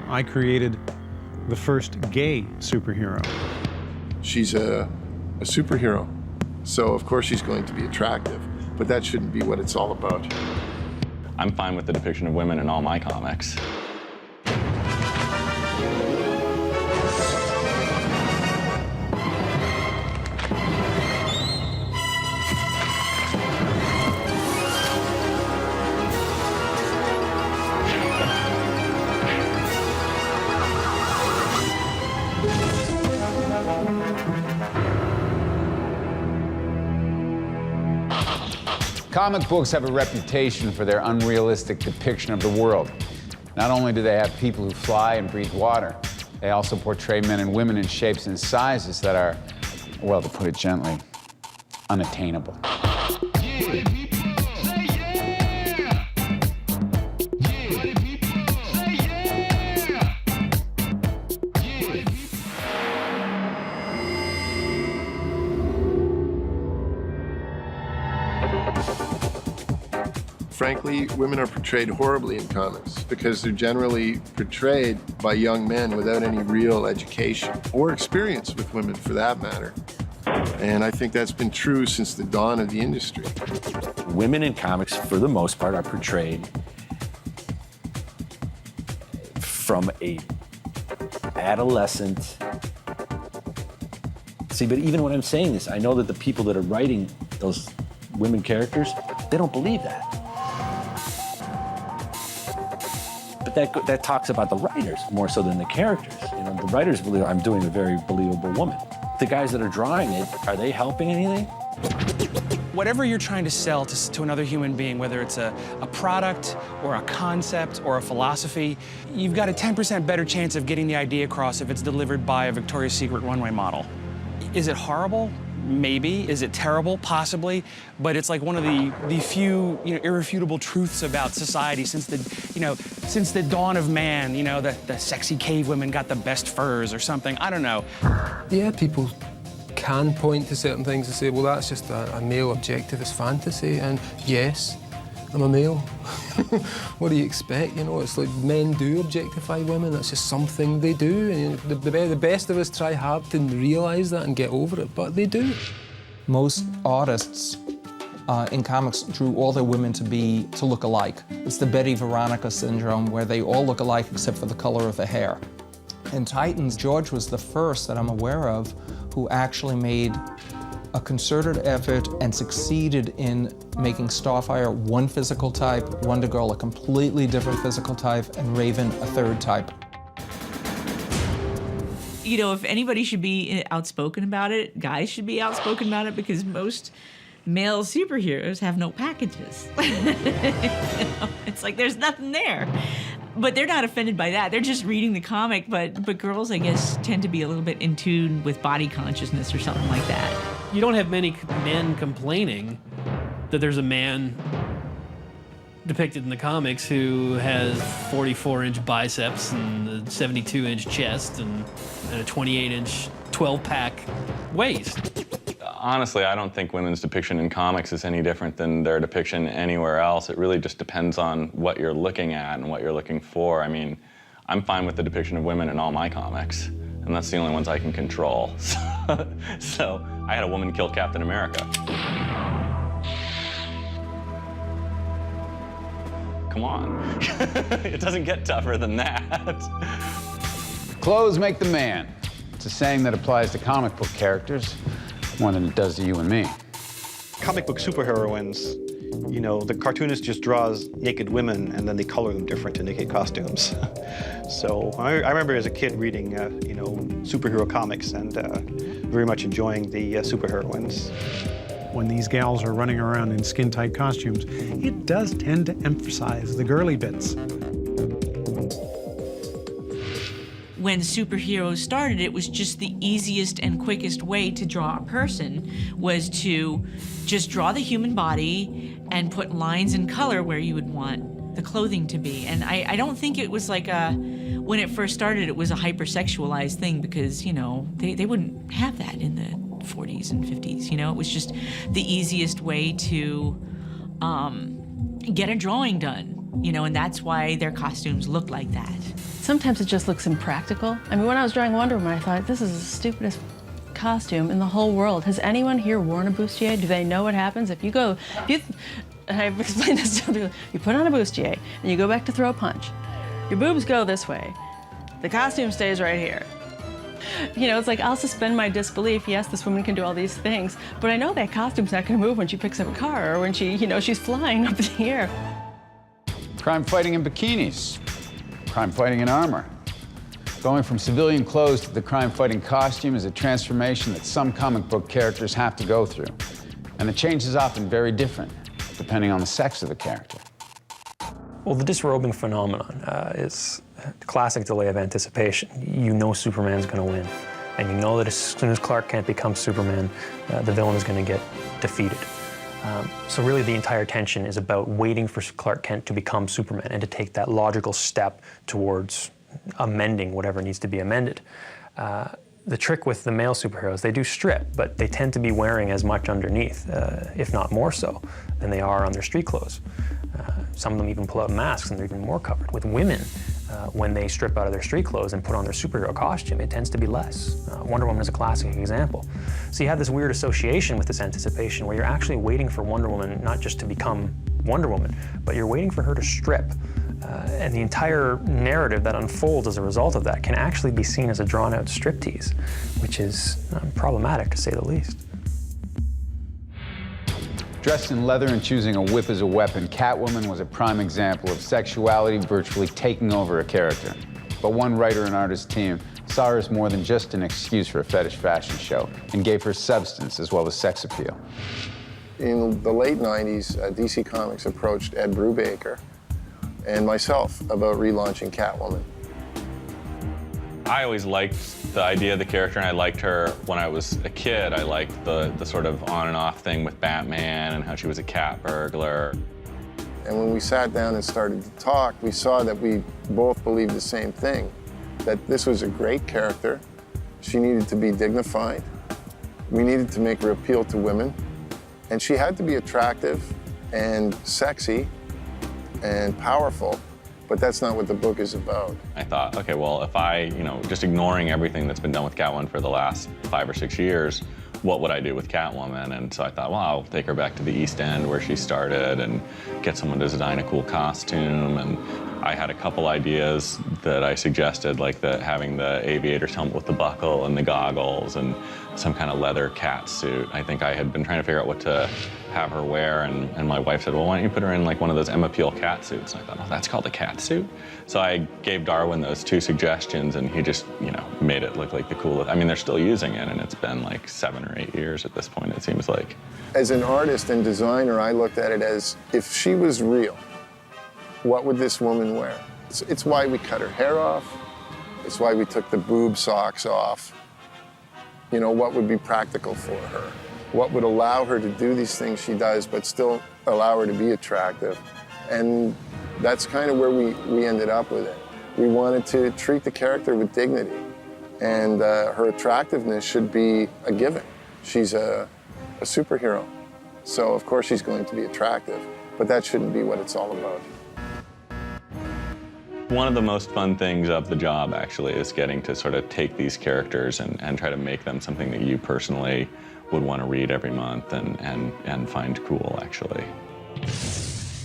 I created the first gay superhero. She's a superhero, so of course she's going to be attractive, but that shouldn't be what it's all about. I'm fine with the depiction of women in all my comics. Comic books have a reputation for their unrealistic depiction of the world. Not only do they have people who fly and breathe water, they also portray men and women in shapes and sizes that are, well, to put it gently, unattainable. Frankly, women are portrayed horribly in comics because they're generally portrayed by young men without any real education or experience with women, for that matter. And I think that's been true since the dawn of the industry. Women in comics, for the most part, are portrayed from a adolescent. See, but even when I'm saying this, I know that the people that are writing those women characters, they don't believe that. But that talks about the writers more so than the characters. You know, the writers believe I'm doing a very believable woman. The guys that are drawing it, are they helping anything? Whatever you're trying to sell to another human being, whether it's a product or a concept or a philosophy, you've got a 10% better chance of getting the idea across if it's delivered by a Victoria's Secret runway model. Is it horrible? Maybe. Is it terrible? Possibly. But it's like one of the few, irrefutable truths about society since the dawn of man. The sexy cave women got the best furs or something. I don't know. Yeah, people can point to certain things and say, well, that's just a male objectivist fantasy. And yes, I'm a male. What do you expect? It's like men do objectify women. That's just something they do. And the best of us try hard to realise that and get over it, but they do. Most artists in comics drew all their women to look alike. It's the Betty Veronica syndrome, where they all look alike except for the color of the hair. In Titans, George was the first that I'm aware of who actually made a concerted effort and succeeded in making Starfire one physical type, Wonder Girl a completely different physical type, and Raven a third type. If anybody should be outspoken about it, guys should be outspoken about it, because most male superheroes have no packages. It's like there's nothing there. But they're not offended by that. They're just reading the comic, but girls, I guess, tend to be a little bit in tune with body consciousness or something like that. You don't have many men complaining that there's a man depicted in the comics who has 44-inch biceps and a 72-inch chest and a 28-inch 12-pack waist. Honestly, I don't think women's depiction in comics is any different than their depiction anywhere else. It really just depends on what you're looking at and what you're looking for. I mean, I'm fine with the depiction of women in all my comics, and that's the only ones I can control. So I had a woman kill Captain America. Come on. It doesn't get tougher than that. Clothes make the man. It's a saying that applies to comic book characters more than it does to you and me. Comic book superheroines, the cartoonist just draws naked women and then they color them different to naked costumes. So I remember as a kid reading, superhero comics and very much enjoying the superheroines. When these gals are running around in skin-tight costumes, it does tend to emphasize the girly bits. When superheroes started, it was just the easiest and quickest way to draw a person, was to just draw the human body and put lines and color where you would want the clothing to be. And I don't think it was like when it first started, it was a hypersexualized thing, because, they wouldn't have that in the 40s and 50s, It was just the easiest way to get a drawing done, and that's why their costumes look like that. sometimes it just looks impractical. I mean, when I was drawing Wonder Woman, I thought, this is the stupidest costume in the whole world. Has anyone here worn a bustier? Do they know what happens if you go, and I've explained this to people, you put on a bustier and you go back to throw a punch. Your boobs go this way. The costume stays right here. You know, it's like, I'll suspend my disbelief. Yes, this woman can do all these things, but I know that costume's not gonna move when she picks up a car or when she, you know, she's flying up in the air. Crime fighting in bikinis. Crime fighting in armor. Going from civilian clothes to the crime fighting costume is a transformation that some comic book characters have to go through. And the change is often very different, depending on the sex of the character. Well, the disrobing phenomenon is a classic delay of anticipation. You know Superman's going to win, and you know that as soon as Clark Kent becomes Superman, the villain is going to get defeated. So really the entire tension is about waiting for Clark Kent to become Superman and to take that logical step towards amending whatever needs to be amended. The trick with the male superheroes, they do strip, but they tend to be wearing as much underneath, if not more so, than they are on their street clothes. Some of them even pull out masks and they're even more covered. With women, when they strip out of their street clothes and put on their superhero costume, it tends to be less. Wonder Woman is a classic example. So you have this weird association with this anticipation where you're actually waiting for Wonder Woman not just to become Wonder Woman, but you're waiting for her to strip. And the entire narrative that unfolds as a result of that can actually be seen as a drawn-out striptease, which is problematic, to say the least. Dressed in leather and choosing a whip as a weapon, Catwoman was a prime example of sexuality virtually taking over a character. But one writer and artist team saw her as more than just an excuse for a fetish fashion show and gave her substance as well as sex appeal. In the late 90s, DC Comics approached Ed Brubaker and myself about relaunching Catwoman. I always liked the idea of the character, and I liked her when I was a kid. I liked the sort of on and off thing with Batman and how she was a cat burglar. And when we sat down and started to talk, we saw that we both believed the same thing, that this was a great character. She needed to be dignified. We needed to make her appeal to women. And she had to be attractive and sexy and powerful, but that's not what the book is about. I thought, okay, well, if I, just ignoring everything that's been done with Catwoman for the last 5 or 6 years, what would I do with Catwoman? And so I thought, well, I'll take her back to the East End where she started and get someone to design a cool costume. And I had a couple ideas that I suggested, like having the aviator's helmet with the buckle and the goggles and some kind of leather cat suit. I think I had been trying to figure out what to have her wear, and my wife said, well, why don't you put her in like one of those Emma Peel cat suits? And I thought, oh, that's called a cat suit? So I gave Darwin those 2 suggestions, and he just, made it look like the coolest. I mean, they're still using it, and it's been like 7 or 8 years at this point, it seems like. As an artist and designer, I looked at it as, if she was real, what would this woman wear? It's why we cut her hair off. It's why we took the boob socks off. What would be practical for her? What would allow her to do these things she does, but still allow her to be attractive? And that's kind of where we ended up with it. We wanted to treat the character with dignity, and her attractiveness should be a given. She's a superhero, so of course she's going to be attractive, but that shouldn't be what it's all about. One of the most fun things of the job, actually, is getting to sort of take these characters and try to make them something that you personally would want to read every month and find cool, actually.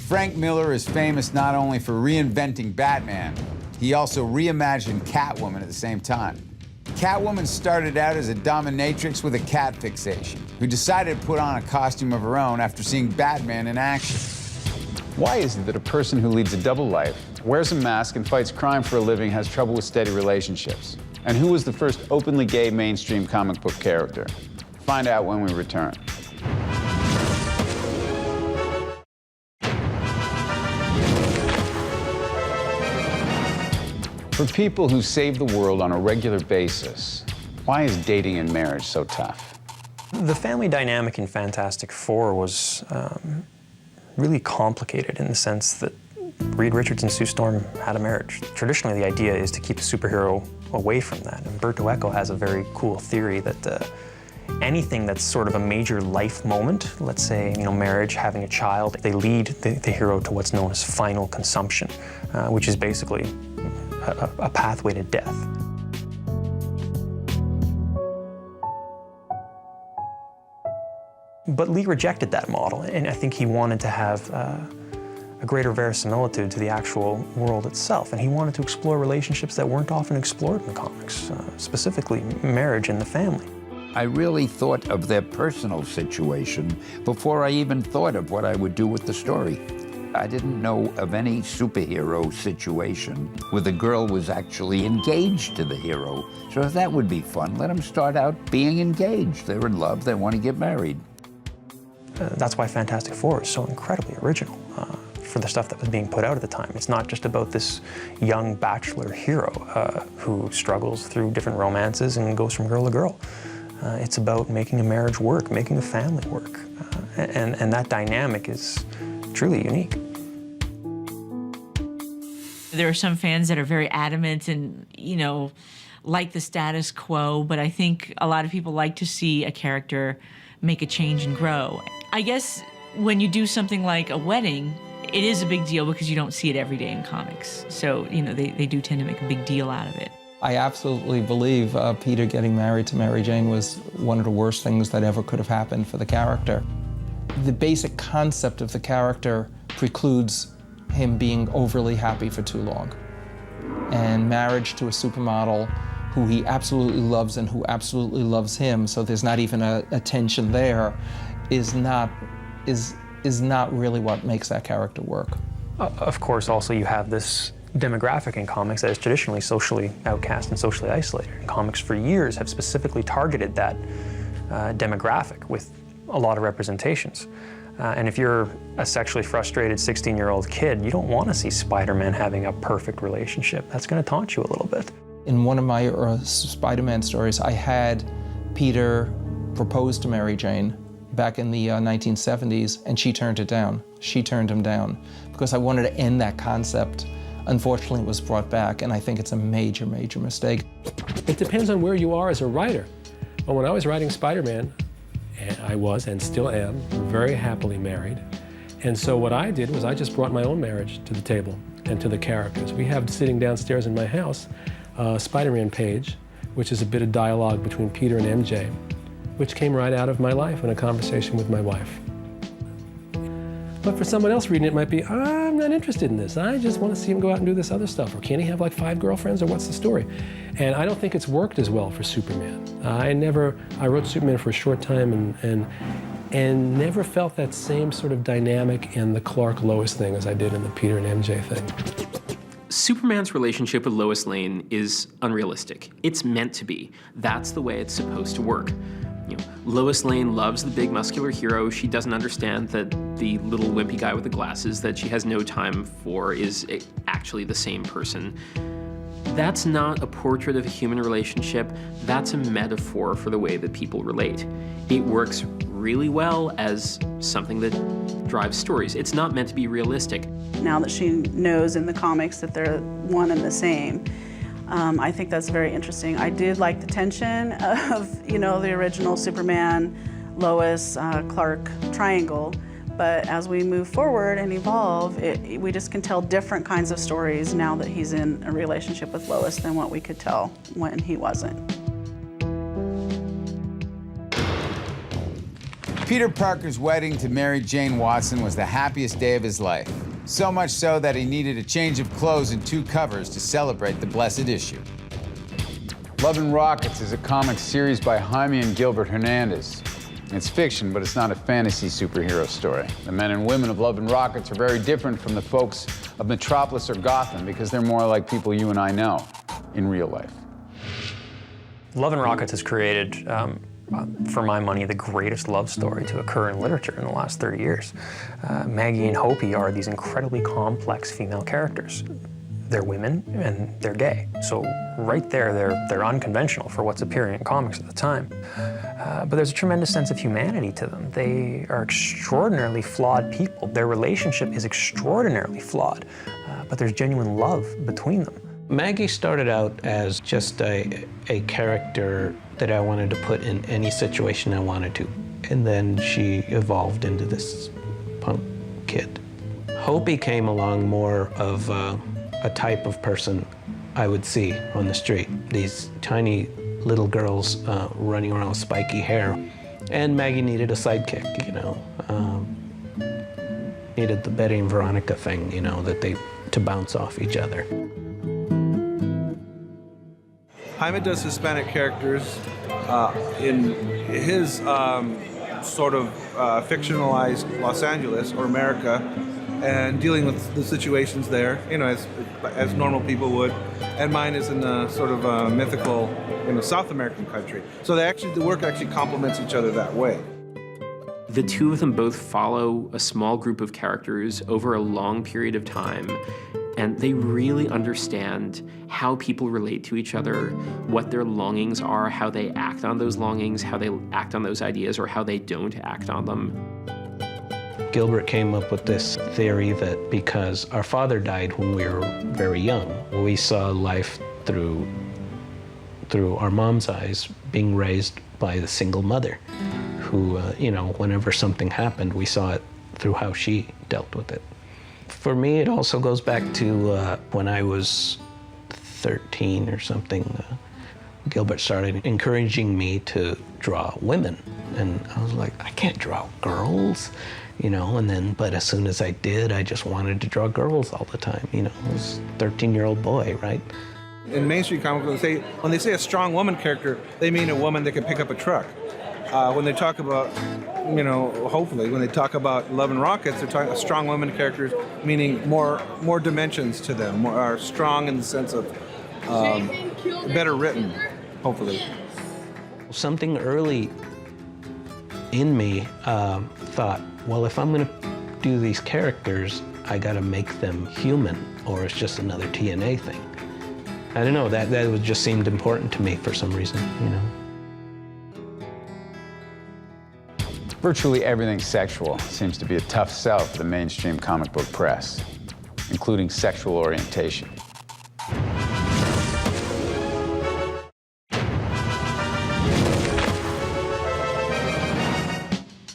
Frank Miller is famous not only for reinventing Batman, he also reimagined Catwoman at the same time. Catwoman started out as a dominatrix with a cat fixation, who decided to put on a costume of her own after seeing Batman in action. Why is it that a person who leads a double life, wears a mask and fights crime for a living has trouble with steady relationships? And who was the first openly gay mainstream comic book character? Find out when we return. For people who save the world on a regular basis, why is dating and marriage so tough? The family dynamic in Fantastic Four was really complicated in the sense that Reed Richards and Sue Storm had a marriage. Traditionally, the idea is to keep a superhero away from that. And Umberto Eco has a very cool theory that anything that's sort of a major life moment, let's say, marriage, having a child, they lead the hero to what's known as final consumption, which is basically a pathway to death. But Lee rejected that model, and I think he wanted to have a greater verisimilitude to the actual world itself, and he wanted to explore relationships that weren't often explored in comics, specifically marriage and the family. I really thought of their personal situation before I even thought of what I would do with the story. I didn't know of any superhero situation where the girl was actually engaged to the hero. So that would be fun. Let them start out being engaged. They're in love, they want to get married. That's why Fantastic Four is so incredibly original for the stuff that was being put out at the time. It's not just about this young bachelor hero who struggles through different romances and goes from girl to girl. It's about making a marriage work, making a family work. And that dynamic is truly unique. There are some fans that are very adamant and, like the status quo, but I think a lot of people like to see a character make a change and grow. I guess when you do something like a wedding, it is a big deal because you don't see it every day in comics. So, they do tend to make a big deal out of it. I absolutely believe Peter getting married to Mary Jane was one of the worst things that ever could have happened for the character. The basic concept of the character precludes him being overly happy for too long. And marriage to a supermodel who he absolutely loves and who absolutely loves him, so there's not even a tension there, is not really what makes that character work. Of course, also you have this demographic in comics that is traditionally socially outcast and socially isolated. And comics for years have specifically targeted that demographic with a lot of representations. And if you're a sexually frustrated 16-year-old kid, you don't want to see Spider-Man having a perfect relationship. That's going to taunt you a little bit. In one of my Spider-Man stories, I had Peter propose to Mary Jane back in the 1970s, and she turned it down. She turned him down because I wanted to end that concept. Unfortunately, it was brought back, and I think it's a major, major mistake. It depends on where you are as a writer. But when I was writing Spider-Man, I was and still am very happily married. And so what I did was I just brought my own marriage to the table and to the characters. We have sitting downstairs in my house a Spider-Man page, which is a bit of dialogue between Peter and MJ, which came right out of my life in a conversation with my wife. But for someone else reading it might be, I'm not interested in this. I just want to see him go out and do this other stuff. Or can he have like 5 girlfriends, or what's the story? And I don't think it's worked as well for Superman. I wrote Superman for a short time and never felt that same sort of dynamic in the Clark-Lois thing as I did in the Peter and MJ thing. Superman's relationship with Lois Lane is unrealistic. It's meant to be. That's the way it's supposed to work. Lois Lane loves the big muscular hero. She doesn't understand that the little wimpy guy with the glasses that she has no time for is actually the same person. That's not a portrait of a human relationship. That's a metaphor for the way that people relate. It works really well as something that drives stories. It's not meant to be realistic. Now that she knows in the comics that they're one and the same, I think that's very interesting. I did like the tension of, the original Superman, Lois, Clark triangle, but as we move forward and evolve, we just can tell different kinds of stories now that he's in a relationship with Lois than what we could tell when he wasn't. Peter Parker's wedding to Mary Jane Watson was the happiest day of his life. So much so that he needed a change of clothes and 2 covers to celebrate the blessed issue. Love and Rockets is a comic series by Jaime and Gilbert Hernandez. It's fiction, but it's not a fantasy superhero story. The men and women of Love and Rockets are very different from the folks of Metropolis or Gotham because they're more like people you and I know in real life. Love and Rockets has created, for my money, the greatest love story to occur in literature in the last 30 years. Maggie and Hopi are these incredibly complex female characters. They're women and they're gay. So right there, they're unconventional for what's appearing in comics at the time. But there's a tremendous sense of humanity to them. They are extraordinarily flawed people. Their relationship is extraordinarily flawed, but there's genuine love between them. Maggie started out as just a character that I wanted to put in any situation I wanted to. And then she evolved into this punk kid. Hopi came along more of a type of person I would see on the street. These tiny little girls running around with spiky hair. And Maggie needed a sidekick, you know. Needed the Betty and Veronica thing, you know, to bounce off each other. Jaime does Hispanic characters in his sort of fictionalized Los Angeles or America, and dealing with the situations there, you know, as normal people would. And mine is in a sort of mythical, you know, South American country. So the work actually complements each other that way. The two of them both follow a small group of characters over a long period of time, and they really understand how people relate to each other, what their longings are, how they act on those longings, how they act on those ideas, or how they don't act on them. Gilbert came up with this theory that because our father died when we were very young, we saw life through our mom's eyes, being raised by the single mother who, you know, whenever something happened, we saw it through how she dealt with it. For me, it also goes back to when I was 13 or something. Gilbert started encouraging me to draw women. And I was like, I can't draw girls, you know, but as soon as I did, I just wanted to draw girls all the time, you know. I was a 13-year-old boy, right? In mainstream comics, when they say a strong woman character, they mean a woman that can pick up a truck. When they talk about, you know, hopefully, when they talk about Love and Rockets, they're talking strong women characters, meaning more dimensions to them, are strong in the sense of better written, hopefully. Something early in me thought, well, if I'm going to do these characters, I got to make them human, or it's just another TNA thing. I don't know, that just seemed important to me for some reason, you know. Virtually everything sexual seems to be a tough sell for the mainstream comic book press, including sexual orientation.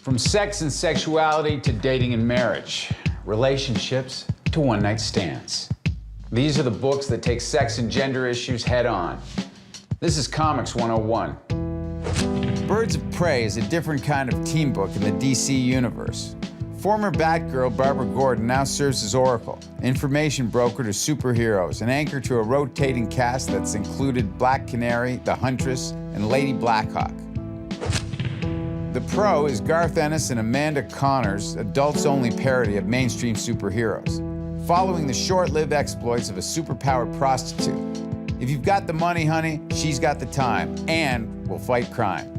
From sex and sexuality to dating and marriage, relationships to one-night stands. These are the books that take sex and gender issues head on. This is Comics 101. Birds of Prey is a different kind of team book in the DC universe. Former Batgirl Barbara Gordon now serves as Oracle, information broker to superheroes, and anchor to a rotating cast that's included Black Canary, the Huntress, and Lady Blackhawk. The Pro is Garth Ennis and Amanda Connor's adults-only parody of mainstream superheroes, following the short-lived exploits of a superpowered prostitute. If you've got the money, honey, she's got the time, and will fight crime.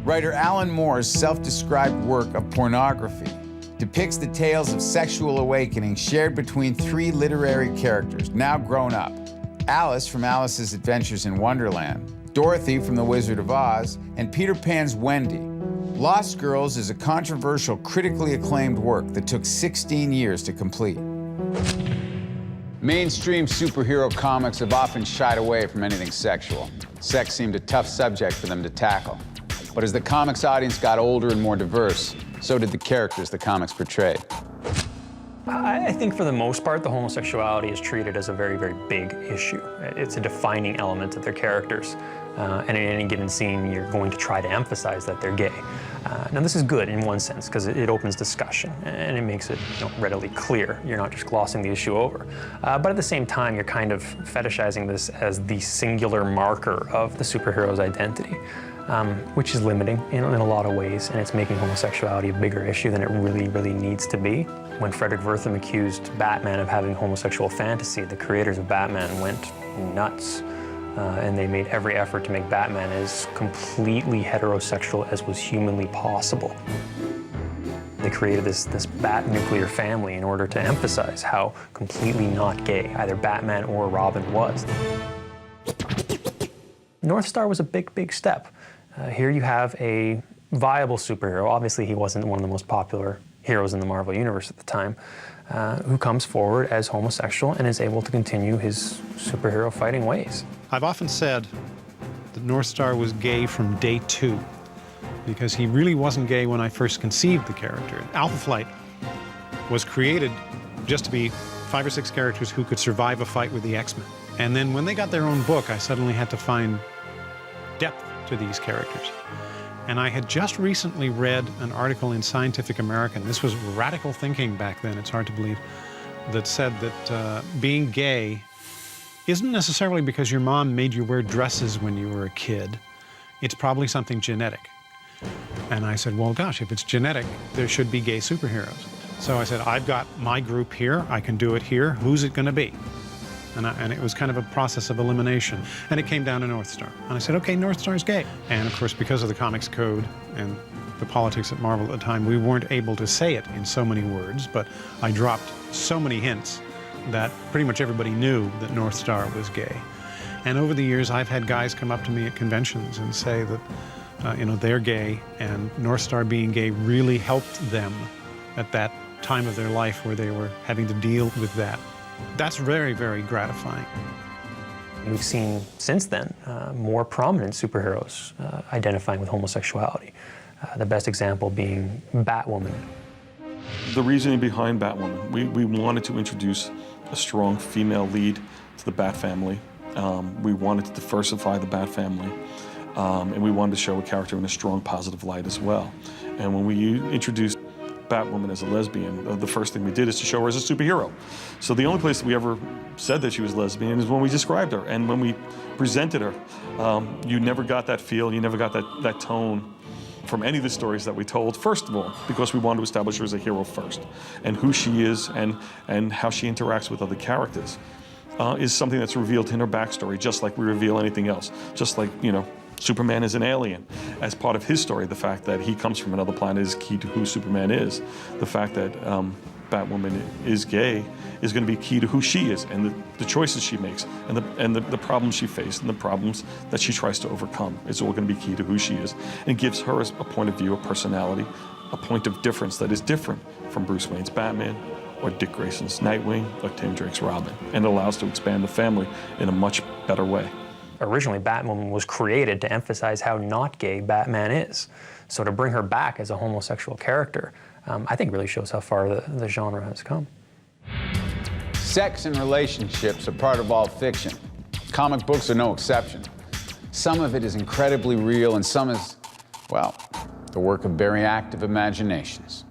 Writer Alan Moore's self-described work of pornography depicts the tales of sexual awakening shared between three literary characters, now grown up. Alice from Alice's Adventures in Wonderland, Dorothy from The Wizard of Oz, and Peter Pan's Wendy. Lost Girls is a controversial, critically acclaimed work that took 16 years to complete. Mainstream superhero comics have often shied away from anything sexual. Sex seemed a tough subject for them to tackle. But as the comics audience got older and more diverse, so did the characters the comics portrayed. I think for the most part, the homosexuality is treated as a very, very big issue. It's a defining element of their characters. And in any given scene, you're going to try to emphasize that they're gay. Now, this is good in one sense, because it opens discussion, and it makes it readily clear. You're not just glossing the issue over. But at the same time, you're kind of fetishizing this as the singular marker of the superhero's identity. Which is limiting in a lot of ways, and it's making homosexuality a bigger issue than it really, really needs to be. When Frederick Wertham accused Batman of having homosexual fantasy, the creators of Batman went nuts, and they made every effort to make Batman as completely heterosexual as was humanly possible. They created this Bat nuclear family in order to emphasize how completely not gay either Batman or Robin was. North Star was a big, big step. Here you have a viable superhero. Obviously, he wasn't one of the most popular heroes in the Marvel Universe at the time, who comes forward as homosexual and is able to continue his superhero fighting ways. I've often said that North Star was gay from day 2, because he really wasn't gay when I first conceived the character. Alpha Flight was created just to be 5 or 6 characters who could survive a fight with the X-Men. And then when they got their own book, I suddenly had to find depth to these characters. And I had just recently read an article in Scientific American. This was radical thinking back then, it's hard to believe, that said that being gay isn't necessarily because your mom made you wear dresses when you were a kid. It's probably something genetic. And I said, well, gosh, if it's genetic, there should be gay superheroes. So I said, I've got my group here, I can do it here, who's it gonna be? And it was kind of a process of elimination. And it came down to North Star. And I said, okay, North Star's gay. And of course, because of the comics code and the politics at Marvel at the time, we weren't able to say it in so many words, but I dropped so many hints that pretty much everybody knew that North Star was gay. And over the years, I've had guys come up to me at conventions and say that, you know, they're gay, and North Star being gay really helped them at that time of their life where they were having to deal with that. That's very, very gratifying. We've seen since then more prominent superheroes identifying with homosexuality. The best example being Batwoman. The reasoning behind Batwoman, we wanted to introduce a strong female lead to the Bat family. We wanted to diversify the Bat family, and we wanted to show a character in a strong, positive light as well. And when we introduced Batwoman as a lesbian, the first thing we did is to show her as a superhero. So the only place that we ever said that she was lesbian is when we described her and when we presented her. You never got that feel, you never got that tone from any of the stories that we told, first of all, because we wanted to establish her as a hero first, and who she is and how she interacts with other characters is something that's revealed in her backstory, just like we reveal anything else. Just like, you know, Superman is an alien. As part of his story, the fact that he comes from another planet is key to who Superman is. The fact that Batwoman is gay is going to be key to who she is and the choices she makes and the problems she faced and the problems that she tries to overcome. It's all going to be key to who she is. And it gives her a point of view, a personality, a point of difference that is different from Bruce Wayne's Batman or Dick Grayson's Nightwing or Tim Drake's Robin. And it allows to expand the family in a much better way. Originally, Batwoman was created to emphasize how not gay Batman is. So to bring her back as a homosexual character, I think really shows how far the genre has come. Sex and relationships are part of all fiction. Comic books are no exception. Some of it is incredibly real and some is, well, the work of very active imaginations.